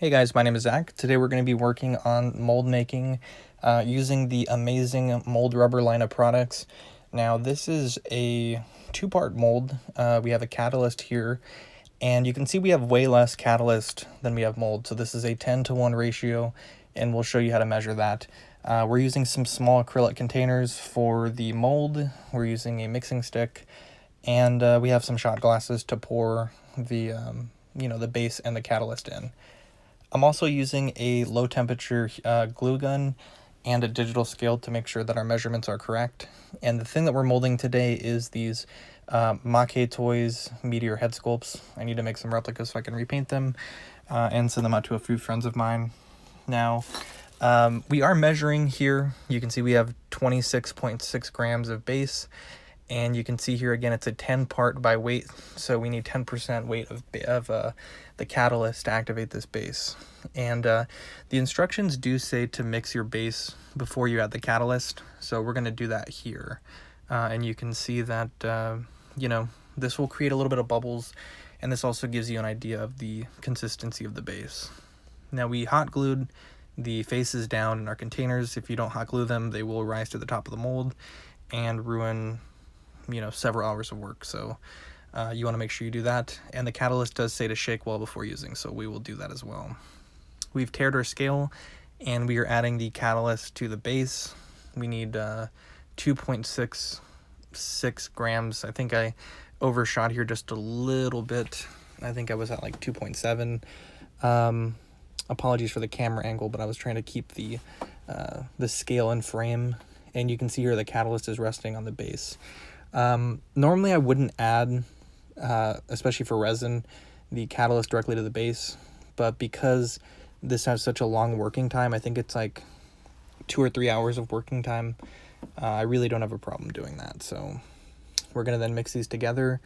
Hey guys, my name is Zach. Today we're going to be working on mold making using the amazing mold rubber line of products. Now this is a two-part mold. We have a catalyst here, and you can see we have way less catalyst than we have mold. So this is a 10-to-1 ratio, and we'll show you how to measure that. We're using some small acrylic containers for the mold. We're using a mixing stick, and we have some shot glasses to pour the the base and the catalyst in. I'm also using a low temperature glue gun and a digital scale to make sure that our measurements are correct. And the thing that we're molding today is these Make Toys Meteor head sculpts. I need to make some replicas so I can repaint them and send them out to a few friends of mine. Now, we are measuring here. You can see we have 26.6 grams of base. And you can see here again, it's a 10 part by weight. So we need 10% weight of the catalyst to activate this base. And the instructions do say to mix your base before you add the catalyst. So we're going to do that here. And you can see that, this will create a little bit of bubbles. And this also gives you an idea of the consistency of the base. Now we hot glued the faces down in our containers. If you don't hot glue them, they will rise to the top of the mold and ruin several hours of work. So you want to make sure you do that. And the catalyst does say to shake well before using, so we will do that as well. We've tared our scale and we are adding the catalyst to the base. We need 2.66 grams. I think I overshot here just a little bit. I think I was at like 2.7. Apologies for the camera angle, but I was trying to keep the scale in frame. And you can see here the catalyst is resting on the base. Normally I wouldn't add, especially for resin, the catalyst directly to the base, but because this has such a long working time, I think it's like 2 or 3 hours of working time, I really don't have a problem doing that. So we're going to then mix these together,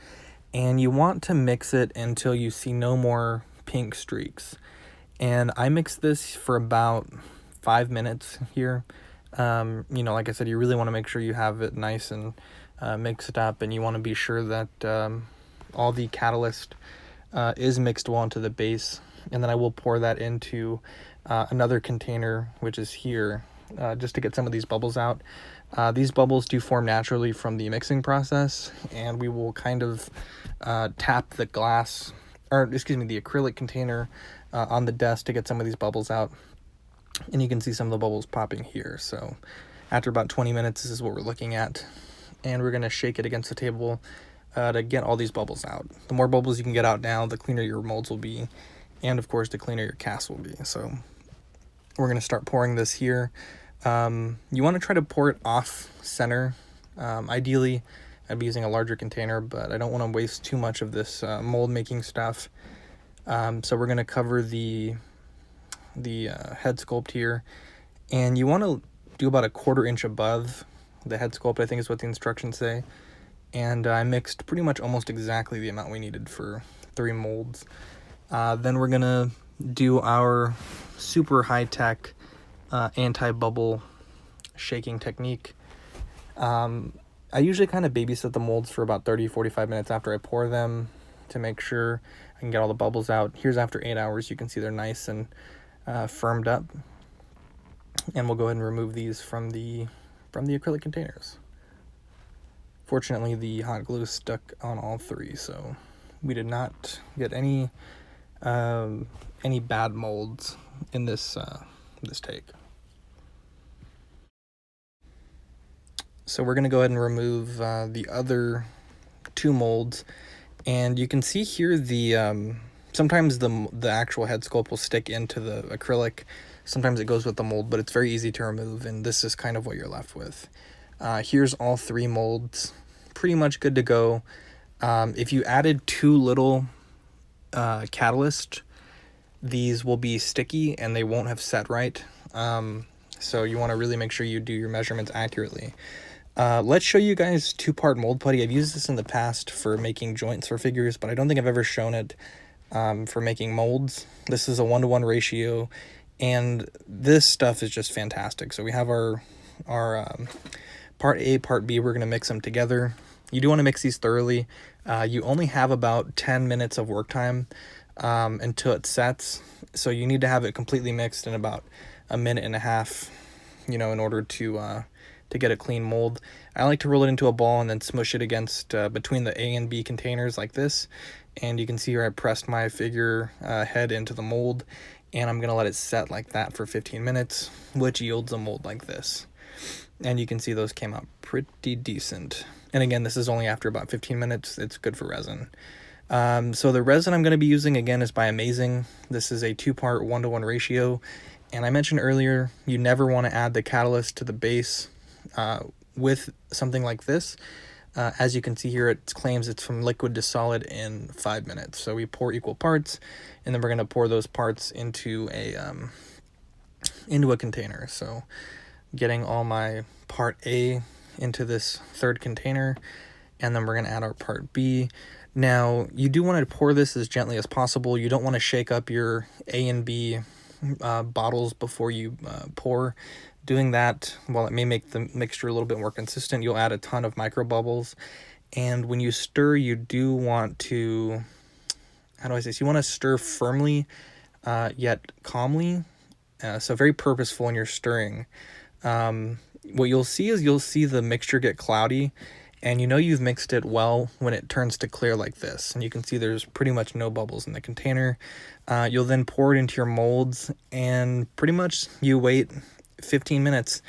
and you want to mix it until you see no more pink streaks. And I mixed this for about 5 minutes here. Like I said, you really want to make sure you have it nice and mix it up, and you want to be sure that all the catalyst is mixed well into the base. And then I will pour that into another container, which is here, just to get some of these bubbles out. These bubbles do form naturally from the mixing process, and we will kind of tap the the acrylic container on the desk to get some of these bubbles out. And you can see some of the bubbles popping here. So after about 20 minutes, this is what we're looking at. And we're going to shake it against the table to get all these bubbles out. The more bubbles you can get out now, the cleaner your molds will be. And of course, the cleaner your cast will be. So we're going to start pouring this here. You want to try to pour it off center. Ideally, I'd be using a larger container, but I don't want to waste too much of this mold making stuff. So we're going to cover the head sculpt here. And you want to do about a 1/4 inch above the head sculpt, I think is what the instructions say. And I mixed pretty much almost exactly the amount we needed for 3 molds. Then we're gonna do our super high-tech anti-bubble shaking technique. I usually kind of babysit the molds for about 30-45 minutes after I pour them to make sure I can get all the bubbles out. Here's after 8 hours. You can see they're nice and firmed up. And we'll go ahead and remove these from the acrylic containers. Fortunately, the hot glue stuck on all 3, so we did not get any bad molds in this take. So we're going to go ahead and remove the other 2 molds, and you can see here sometimes the actual head sculpt will stick into the acrylic. Sometimes it goes with the mold, but it's very easy to remove, and this is kind of what you're left with. Here's all 3 molds, pretty much good to go. If you added too little catalyst, these will be sticky and they won't have set right. So you want to really make sure you do your measurements accurately. Let's show you guys 2-part mold putty. I've used this in the past for making joints for figures, but I don't think I've ever shown it for making molds. This is a 1-to-1 ratio. And this stuff is just fantastic. So we have our part A, part B. We're going to mix them together. You do want to mix these thoroughly. You only have about 10 minutes of work time. until it sets. So you need to have it completely mixed in about a minute and a half, in order to get a clean mold. I like to roll it into a ball and then smush it against between the A and B containers like this. And you can see here I pressed my figure head into the mold, and I'm going to let it set like that for 15 minutes, which yields a mold like this. And you can see those came out pretty decent. And again, this is only after about 15 minutes. It's good for resin. So the resin I'm going to be using, again, is by Amazing. This is a 2-part 1-to-1 ratio. And I mentioned earlier, you never want to add the catalyst to the base with something like this. As you can see here, it claims it's from liquid to solid in 5 minutes. So we pour equal parts, and then we're going to pour those parts into a container. So getting all my part A into this third container, and then we're going to add our part B. Now, you do want to pour this as gently as possible. You don't want to shake up your A and B bottles before you pour. Doing that, while it may make the mixture a little bit more consistent, you'll add a ton of micro bubbles. And when you stir, you do want to, how do I say this? You want to stir firmly, yet calmly. So very purposeful in your stirring. What you'll see is the mixture get cloudy, and you've mixed it well when it turns to clear like this. And you can see there's pretty much no bubbles in the container. You'll then pour it into your molds, and pretty much you wait 15 minutes.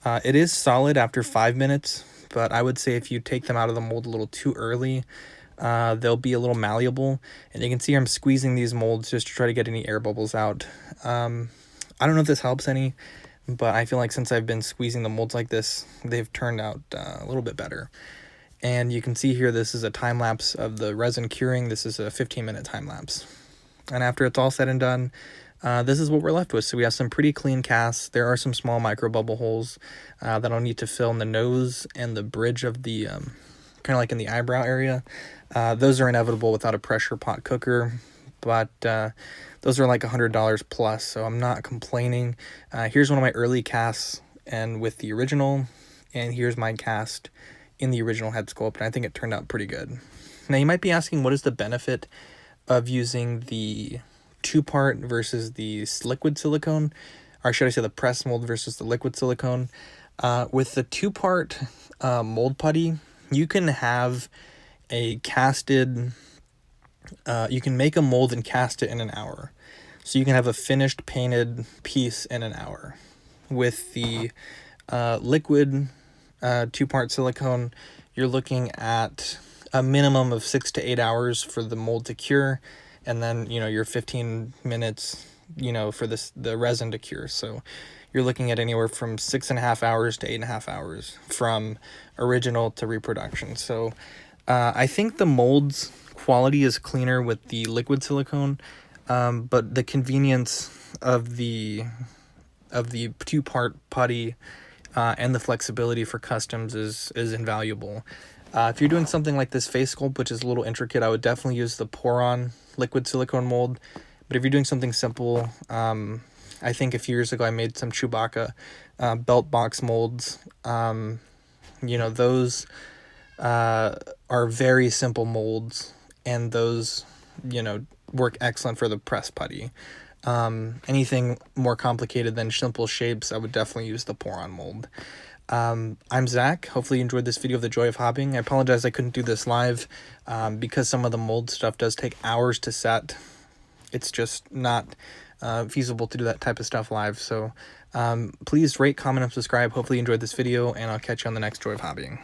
It is solid after 5 minutes, but I would say if you take them out of the mold a little too early, they'll be a little malleable. And you can see I'm squeezing these molds just to try to get any air bubbles out. I don't know if this helps any, but I feel like since I've been squeezing the molds like this, they've turned out a little bit better. And you can see here, this is a time lapse of the resin curing. This is a 15-minute time lapse. And after it's all said and done, this is what we're left with. So we have some pretty clean casts. There are some small micro bubble holes that I'll need to fill in the nose and the bridge of the, kind of like in the eyebrow area. Those are inevitable without a pressure pot cooker, but those are like $100 plus, so I'm not complaining. Here's one of my early casts and with the original, and here's my cast in the original head sculpt, and I think it turned out pretty good. Now you might be asking, what is the benefit of using the 2-part versus the liquid silicone, or should I say the press mold versus the liquid silicone? With the 2-part mold putty, you can have a casted, you can make a mold and cast it in an hour. So you can have a finished painted piece in an hour. With the liquid 2-part silicone, you're looking at a minimum of 6 to 8 hours for the mold to cure, and then your 15 minutes for the resin to cure. So you're looking at anywhere from 6.5 hours to 8.5 hours from original to reproduction. So I think the mold's quality is cleaner with the liquid silicone, but the convenience of the 2-part putty and the flexibility for customs is invaluable. If you're doing something like this face sculpt, which is a little intricate, I would definitely use the pour-on liquid silicone mold. But if you're doing something simple, I think a few years ago I made some Chewbacca belt box molds. Those are very simple molds, and those work excellent for the press putty. Anything more complicated than simple shapes, I would definitely use the pour-on mold. I'm Zach. Hopefully you enjoyed this video of the joy of hobbying. I apologize I couldn't do this live because some of the mold stuff does take hours to set. It's just not feasible to do that type of stuff live. So please rate, comment, and subscribe. Hopefully you enjoyed this video, and I'll catch you on the next Joy of Hobbying.